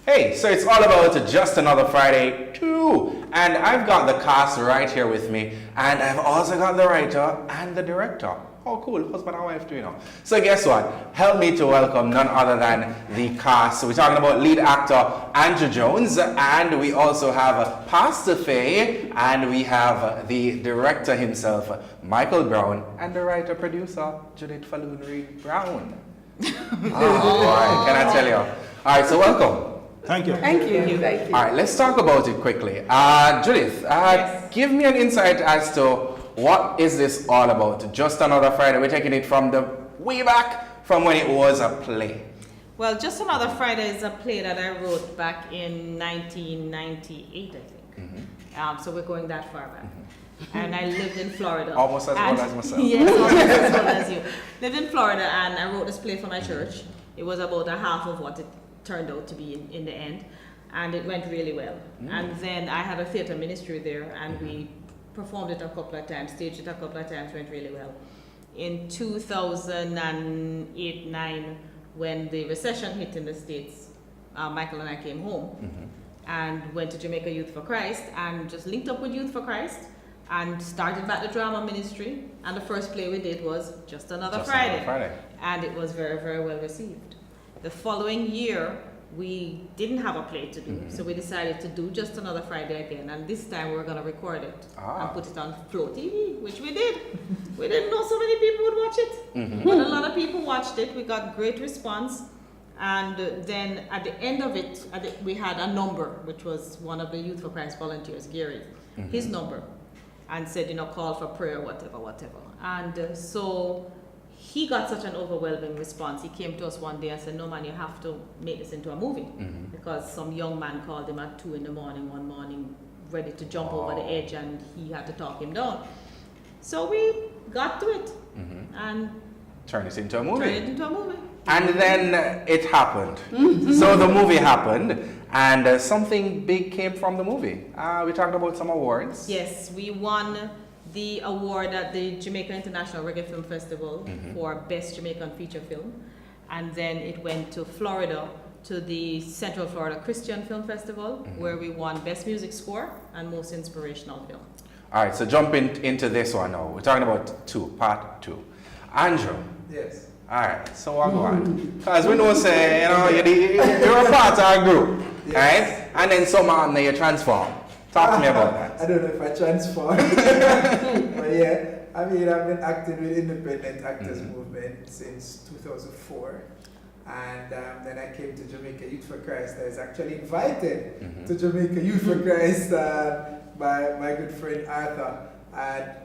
Hey, so it's all about Just Another Friday 2. And I've got the cast right here with me. And I've also got the writer and the director. Oh, cool. Husband and wife too, you know. So guess what? Help me to welcome none other than the cast. So we're talking about lead actor Andrew Jones. And we also have Pastor Faye. And we have the director himself, Michael Brown. And the writer-producer, Judith Falloon-Reid Brown. All right, can I tell you? All right, so welcome. Thank you. Thank you. Thank you. All right, let's talk about it quickly. Judith, Yes. give me an insight as to what is this all about? Just Another Friday. We're taking it from the way back from when it was a play. Well, Just Another Friday is a play that I wrote back in 1998, I think. So we're going that far back. And I lived in Florida. Almost as old as myself. Yes, almost as old as you. Lived in Florida, and I wrote this play for my church. It was about a half of what it turned out to be in the end, and it went really well. And then I had a theater ministry there, and we performed it a couple of times, staged it a couple of times, went really well. In 2008-9, when the recession hit in the States, Michael and I came home and went to Jamaica Youth for Christ and just linked up with Youth for Christ and started back the drama ministry. And the first play we did was Just Another Friday. And it was very, very well received. The following year, we didn't have a play to do, so we decided to do Just Another Friday again, and this time we're going to record it and put it on Flow TV, which we did. We didn't know so many people would watch it, but a lot of people watched it. We got great response, and then at the end of it, we had a number, which was one of the Youth for Christ volunteers, Gary, his number, and said, call for prayer, whatever. And so he got such an overwhelming response. He came to us one day and said, no man, you have to make this into a movie. Because some young man called him at 2 in the morning one morning, ready to jump over the edge, and he had to talk him down. So we got to it and Turned it into a movie. And then it happened. So the movie happened, and something big came from the movie. We talked about some awards. Yes, we won the award at the Jamaica International Reggae Film Festival for Best Jamaican Feature Film. And then it went to Florida, to the Central Florida Christian Film Festival, where we won Best Music Score and Most Inspirational Film. All right, so jumping into this one now. We're talking about part 2. Andrew. Yes. All right, so what go on? Because we know, say, you're a part of our group, right? And then somehow you transform. Talk to me about that. I don't know if I transformed. But yeah, I've been acting with independent actors movement since 2004. And then I came to Jamaica Youth for Christ. I was actually invited to Jamaica Youth for Christ by my good friend Arthur. And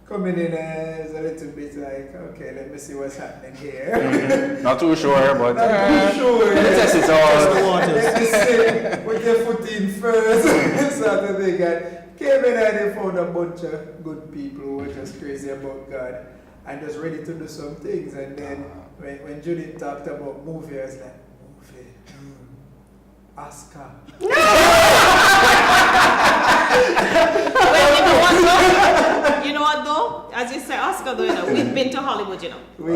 coming in is a little bit like, okay, let me see what's happening here. Not too sure, but not too sure. Test it all. Let me see, put your foot in first. Sort of thing. And came in and they found a bunch of good people who were just crazy about God and just ready to do some things. And then when Judith talked about movie, I was like, movie, Oscar. You know what though? As you say, Oscar though, we've been to Hollywood, We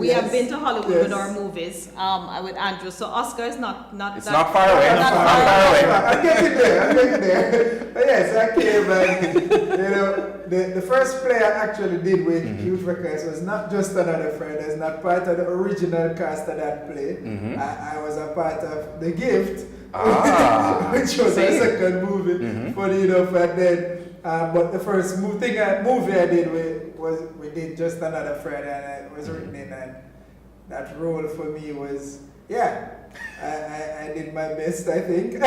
have been to Hollywood with our movies, with Andrew. So Oscar is not it's not far away. I'm getting there. But yes, I came and the first play I actually did with Youth for Christ was not Just Another Friday. It's not part of the original cast of that play. I was a part of The Gift, which was the second movie. Funny enough, and then but the first movie I did was we did Just Another Friday, and it was written in, and that role for me was I did my best, I think.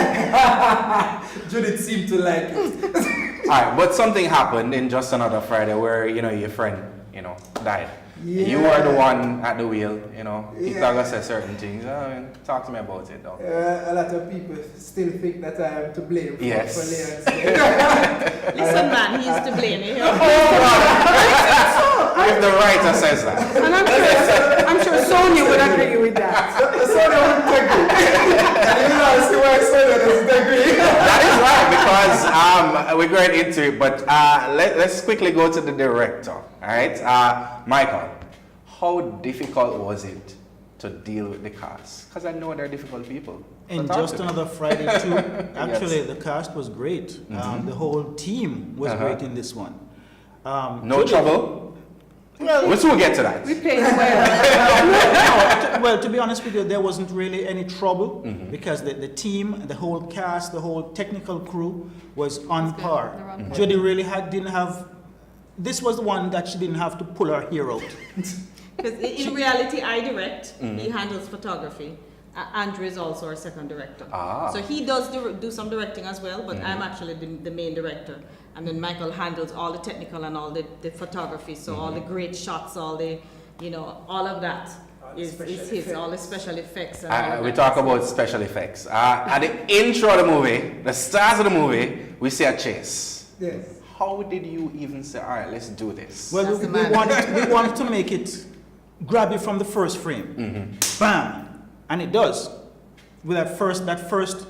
Judith seemed to like it. Alright, but something happened in Just Another Friday where your friend died. Yeah. You were the one at the wheel, He said certain things. Talk to me about it though. A lot of people still think that I am to blame for Leon's death. Listen, man, he's to blame. If the writer says that. And I'm sure Sonia would agree with that. Sonia would agree. You know, see why Sonia doesn't agree. That is right, because we're going into it, but let's quickly go to the director. All right, Michael, how difficult was it to deal with the cast? Because I know they're difficult people. So And talk just to me. another Friday too. Actually, Yes. the cast was great. Mhm. The whole team was Uh-huh. great in this one. No Judith- trouble? Well, We'll soon get to that. We paid well. well, to be honest with you, there wasn't really any trouble Mhm. because the team, the whole cast, the whole technical crew was on good. par. They're on par. Judy really didn't have. This was the one that she didn't have to pull her hair out. Because in reality, I direct. Mhm. He handles photography. Andrew is also our second director. Ah. So he does do some directing as well, but Mhm. I'm actually the main director. And then Michael handles all the technical and all the photography. So all the great shots, all the, all of that is his, all the special effects. And all of We that. talk about special effects. At the intro of the movie, the start of the movie, we see a chase. Yes. How did you even say, all right, let's do this? Well, That's the we man. wanted to make it grab you from the first frame. Mhm. Bam! And it does. With that first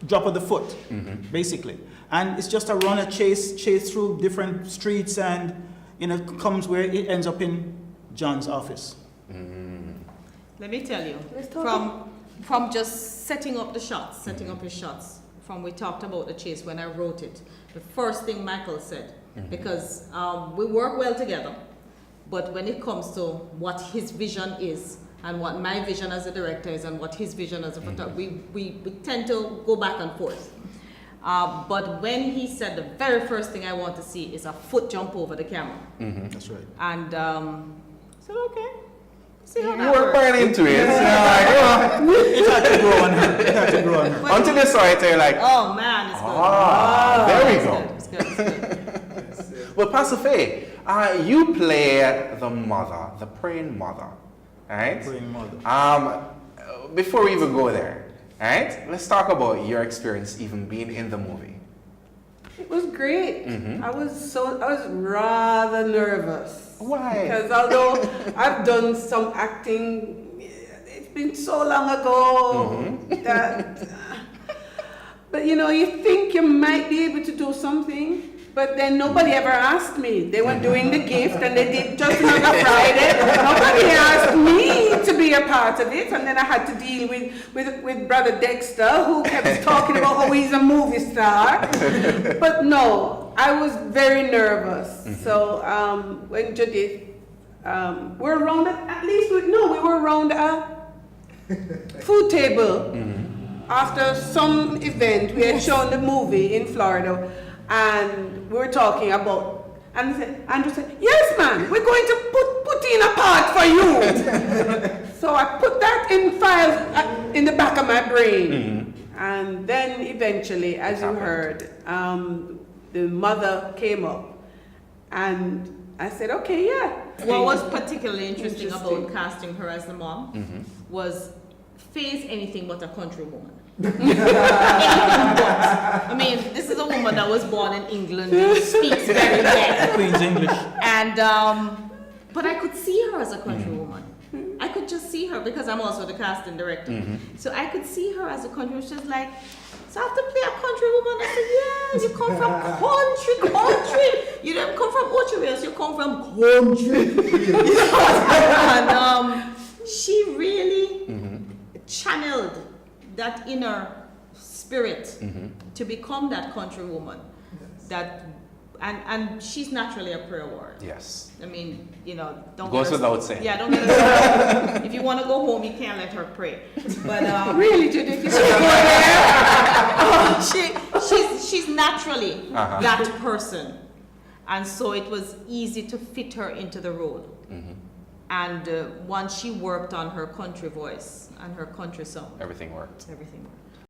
drop of the foot, Mhm. basically. And it's just a run, a chase through different streets, and it comes where it ends up in John's office. Let me tell you, Let's talk from just setting up the shots, setting up his shots, from we talked about the chase when I wrote it, the first thing Michael said, because we work well together, but when it comes to what his vision is, and what my vision as a director is, and what his vision as a photographer, we tend to go back and forth. But when he said the very first thing I want to see is a foot jump over the camera, That's right. and I said, okay, see how You that were works. quite into it. So like, It had to grow on her. It had to grow on her. But- until you saw it, you're like, Oh man, it's good. there we It's go. good, it's good, it's good. Well, Pastor Faye, you play the mother, the praying mother, right? Praying mother. Before we even go there, right? Let's talk about your experience even being in the movie. It was great. Mhm. I was rather nervous. Why? Because although I've done some acting, it's been so long ago that. But you think you might be able to do something, but then nobody ever asked me. They were doing the gift and they did just another Friday. Nobody asked me to be a part of it, and then I had to deal with Brother Dexter, who kept talking about how he's a movie star. But no, I was very nervous. So when Judith, we're around we were around a food table. After some event, we had shown the movie in Florida, and we were talking about, and Andrew said, yes ma'am, we're going to put in a part for you. So I put that in file in the back of my brain. And then eventually, as you heard, the mother came up, and I said, okay, yeah. What was particularly interesting about casting her as the mom was Faye's anything but a country woman. Anything but. I mean, this is a woman that was born in England and speaks very well. Queen's English. And but I could see her as a country woman. I could just see her because I'm also the casting director. So I could see her as a country woman. She was like, so I have to play a country woman. I said, yeah, you come from country. You don't come from Ocho, you come from country. And she really channeled that inner spirit to become that country woman. And she's naturally a prayer warrior. Yes. I mean, don't Goes get us- without saying. Yeah, don't get us started. If you want to go home, you can't let her pray. But Really, Judith, you should go there. she's naturally Uh-huh. that person, and so it was easy to fit her into the role. And once she worked on her country voice and her country song, Everything worked. everything worked.